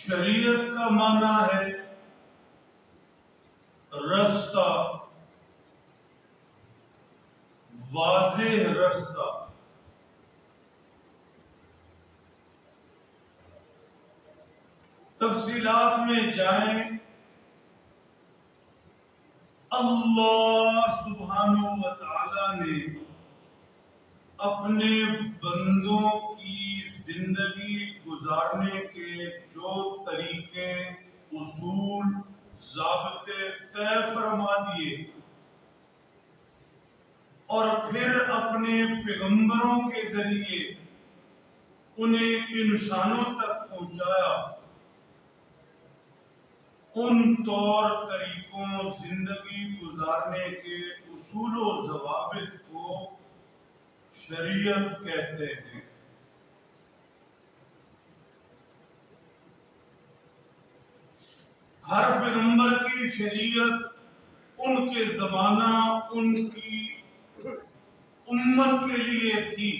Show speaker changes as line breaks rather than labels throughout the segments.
شریعت کا معنی ہے رستہ، واضح رستہ۔ تفصیلات میں جائیں، اللہ سبحانہ و تعالی نے اپنے بندوں کی زندگی گزارنے کے جو طریقے، اصول، ضابطے طے فرما دیے اور پھر اپنے پیغمبروں کے ذریعے انہیں انسانوں تک پہنچایا، ان طور طریقوں، زندگی گزارنے کے اصول و ضوابط کو شریعت کہتے ہیں۔ ہر پیغمبر کی شریعت ان کے زمانہ، ان کی امت کے لیے تھی۔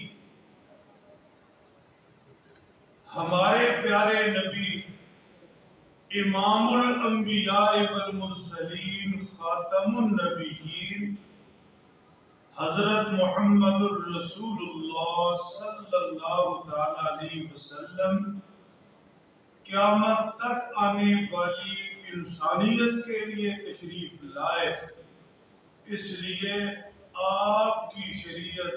ہمارے پیارے نبی امام الانبیاء والمرسلین، خاتم النبیین، حضرت محمد الرسول اللہ صلی اللہ تعالی علیہ وسلم قیامت تک آنے والی انسانیت کے لیے تشریف لائے، اس لیے آپ کی شریعت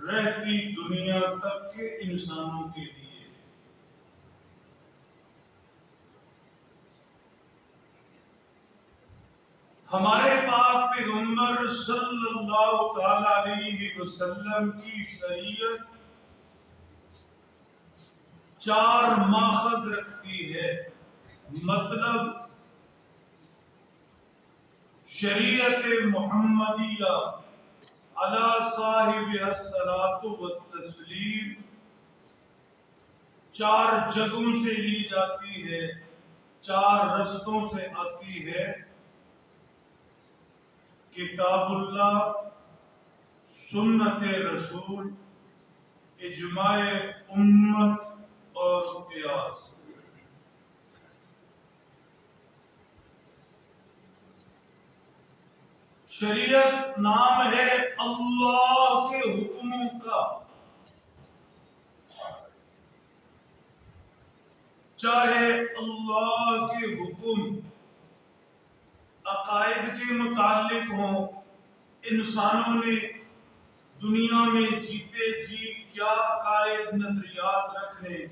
رہتی دنیا تک کے انسانوں کے لیے۔ ہمارے پاک پیغمبر صلی اللہ تعالی علیہ وسلم کی شریعت 4 ماخذ رکھتی ہے، مطلب شریعت محمدیہ علی صاحب الصلاۃ والتسلیم 4 جگہوں سے لی جاتی ہے، 4 رستوں سے آتی ہے: کتاب اللہ، سنت رسول، اجماع امت اور قیاس۔ شریعت نام ہے اللہ کے حکموں کا، چاہے اللہ کے حکم عقائد کے متعلق ہوں، انسانوں نے دنیا میں جیتے جی کیا عقائد نظریات رکھنے،